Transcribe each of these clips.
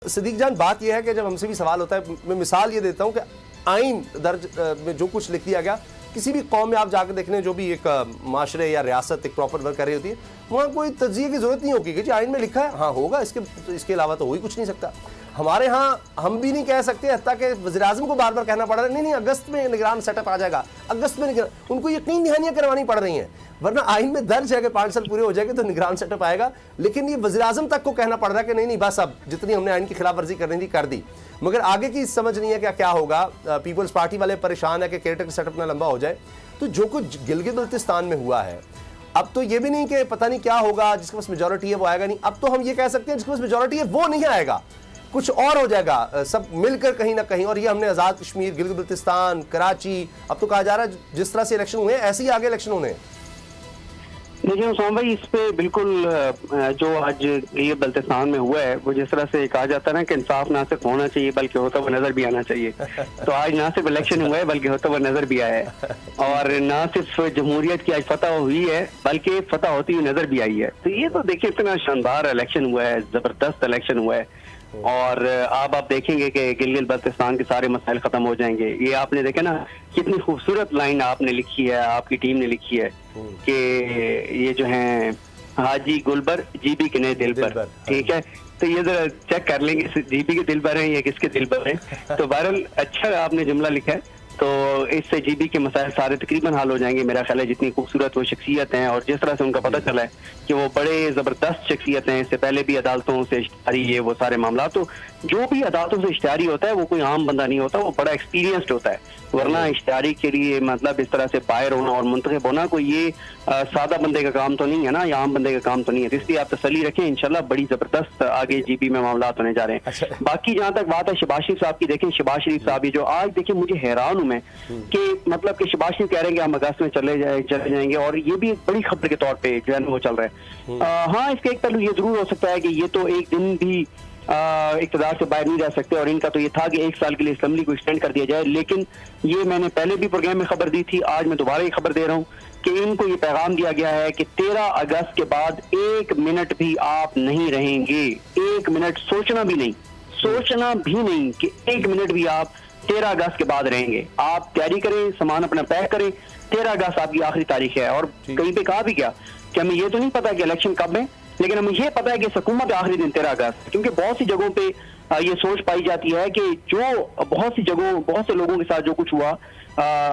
सिद्दीक जान, बात यह है कि जब हमसे भी सवाल होता है, मैं मिसाल ये देता हूँ कि आइन दर्ज में जो कुछ लिख दिया गया, किसी भी कौम में आप जाकर देखने, जो भी एक माशरे या रियासत एक प्रॉपर वर्क कर रही होती है, वहाँ कोई तज्जिए की जरूरत नहीं होगी कि जी आइन में लिखा है, हाँ होगा, इसके अलावा तो हो ही कुछ नहीं सकता। हमारे यहाँ हम भी नहीं कह सकते, हत्ता कि वज़ीर-ए-आज़म को बार बार कहना पड़ रहा है नहीं अगस्त में निगरान सेटअप आ जाएगा, अगस्त में उनको यकीन दहानियाँ करवानी पड़ रही हैं, वरना आइन में दर्ज है कि 5 साल पूरे हो जाएंगे तो निगरान सेटअप आएगा। लेकिन ये वज़ीर-ए-आज़म तक को कहना पड़ रहा है कि नहीं बस अब जितनी हमने आइन की खिलाफ वर्जी करनी थी कर दी, मगर आगे की समझ नहीं है क्या होगा। पीपल्स पार्टी वाले परेशान है कि केयरटेकर सेटअप ना लंबा हो जाए। तो जो कुछ गिलगित बल्तिस्तान में हुआ है, अब तो ये भी नहीं कि पता नहीं क्या होगा, जिसके पास मेजॉरिटी है वो आएगा नहीं, अब तो हम ये कह सकते हैं जिसके पास मेजॉरिटी है वो नहीं आएगा, कुछ और हो जाएगा, सब मिलकर कहीं ना कहीं। और ये हमने आज़ाद कश्मीर, गिलगित बल्तिस्तान, कराची, अब तो कहा जा रहा है जिस तरह से इलेक्शन हुए ऐसे ही आगे इलेक्शन होने। देखिए उस्मान भाई, इस पे बिल्कुल जो आज ये बल्तिस्तान में हुआ है, वो जिस तरह से कहा जाता है ना कि इंसाफ ना सिर्फ होना चाहिए बल्कि होता हुआ नजर भी आना चाहिए, तो आज ना सिर्फ इलेक्शन हुआ है बल्कि होता हुआ नजर भी आया है, और ना सिर्फ जमहूरियत की आज फतह हुई है बल्कि फतह होती हुई नजर भी आई है। तो ये तो देखिए इतना शानदार इलेक्शन हुआ है, जबरदस्त इलेक्शन हुआ है, और अब आप देखेंगे कि गिलगित बल्तिस्तान के सारे मसाइल खत्म हो जाएंगे। ये आपने देखा ना कितनी खूबसूरत लाइन आपने लिखी है, आपकी टीम ने लिखी है कि ये जो है हाजी गुलबर जीबी के नए दिल पर, ठीक है, तो ये जरा चेक कर लेंगे जीबी के दिल पर है या किसके दिल पर है। तो बहरहाल अच्छा आपने जुमला लिखा है, तो इससे जीबी के मसाइल सारे तकरीबन हल हो जाएंगे मेरा ख्याल है। जितनी खूबसूरत वो शख्सियत हैं और जिस तरह से उनका पता चला है कि वो बड़े ज़बरदस्त शख्सियत हैं, इससे पहले भी अदालतों से इश्तिहारी ये वो सारे मामला, तो जो भी अदालतों से इश्तिहारी होता है वो कोई आम बंदा नहीं होता, वो बड़ा एक्सपीरियंस्ड होता है, वरना इश्तिहारी के लिए मतलब इस तरह से बाहर होना और मुंतखब होना कोई ये सादा बंदे का काम तो नहीं है ना, या आम बंदे का काम तो नहीं है। तो इसलिए आप तसल्ली रखें, इंशाल्लाह बड़ी जबरदस्त आगे जीबी में मामला होने जा रहे हैं। अच्छा। बाकी जहाँ तक बात है शहबाज शरीफ साहब की, देखें शहबाज शरीफ साहब ये जो आज देखिए मुझे हैरान हूँ मैं कि मतलब कि शहबाज शरीफ कह रहे हैं कि हम अगस्त में चले जाएंगे, और ये भी एक बड़ी खबर के तौर पे जो है वो चल रहा है। हाँ, इसका एक पहलू ये जरूर हो सकता है कि ये तो एक दिन भी इक़्तिदार से बाहर नहीं रह सकते, और इनका तो ये था कि 1 साल के लिए असेंबली को एक्सटेंड कर दिया जाए, लेकिन ये मैंने पहले भी प्रोग्राम में खबर दी थी, आज मैं दोबारा ये खबर दे रहा हूँ कि इनको ये पैगाम दिया गया है कि 13 अगस्त के बाद 1 मिनट भी आप नहीं रहेंगे, 1 मिनट सोचना भी नहीं कि 1 मिनट भी आप 13 अगस्त के बाद रहेंगे। आप तैयारी करें, सामान अपना पैक करें, 13 अगस्त आपकी आखिरी तारीख है। और कहीं पे कहा भी क्या कि हमें ये तो नहीं पता कि इलेक्शन कब है, लेकिन हमें ये पता है कि हुकूमत आखिरी दिन 13 अगस्त, क्योंकि बहुत सी जगहों पे ये सोच पाई जाती है कि जो बहुत से लोगों के साथ जो कुछ हुआ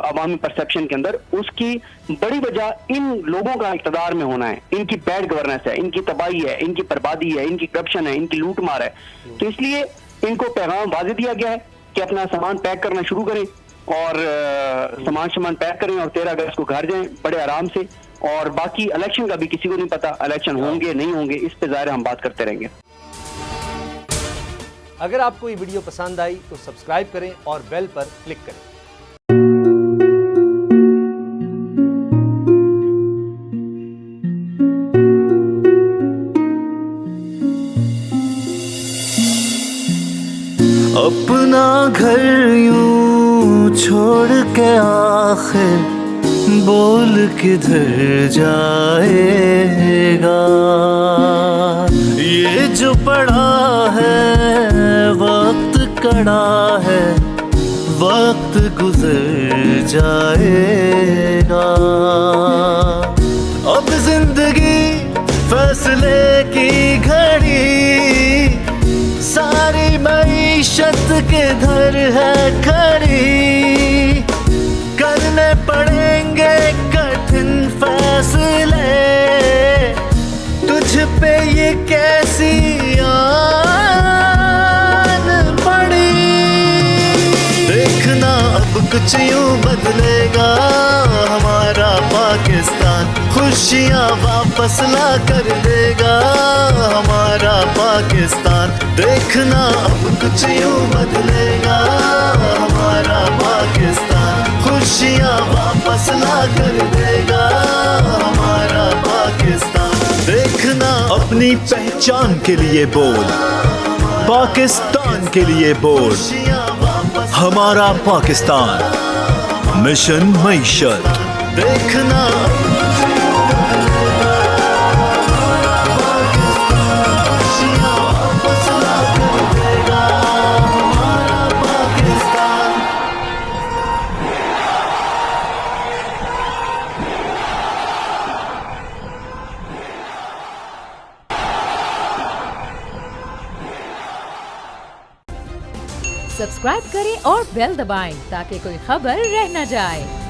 अवामी परसेप्शन के अंदर, उसकी बड़ी वजह इन लोगों का इक़्तिदार में होना है, इनकी बैड गवर्नेंस है, इनकी तबाही है, इनकी बर्बादी है, इनकी करप्शन है, इनकी लूट मार है। तो इसलिए इनको पैगाम वाज़ेह दिया गया है कि अपना सामान पैक करना शुरू करें, और सामान पैक करें और 13 अगस्त को घर जाएं बड़े आराम से। और बाकी इलेक्शन का भी किसी को नहीं पता, इलेक्शन होंगे नहीं होंगे, इस पे ज़ाहिर हम बात करते रहेंगे। अगर आपको ये वीडियो पसंद आई तो सब्सक्राइब करें और बेल पर क्लिक करें। अपना घर यूं छोड़ के आखिर बोल किधर जाएगा, ये जो पड़ा है वक्त कड़ा है, वक्त गुजर जाएगा। अब जिंदगी फैसले की घड़ी, सारी मईशत किधर है खड़ी, करने पड़ेंगे कठिन फैसले, तुझ पे ये कैसी आन पड़ी। देखना अब कुछ यूं बदलेगा हमारा पाकिस्तान, खुशियाँ वापस ला कर देगा हमारा पाकिस्तान। देखना अब कुछ यूं बदलेगा हमारा पाकिस्तान, खुशियाँ वापस ला कर देगा हमारा पाकिस्तान। देखना अपनी पहचान के लिए बोल, पाकिस्तान के लिए बोल, हमारा पाकिस्तान मिशन मईशत। देखना खुशियाँ वापस ला कर देगा सब्सक्राइब करें और बेल दबाएं ताकि कोई खबर रह न जाए।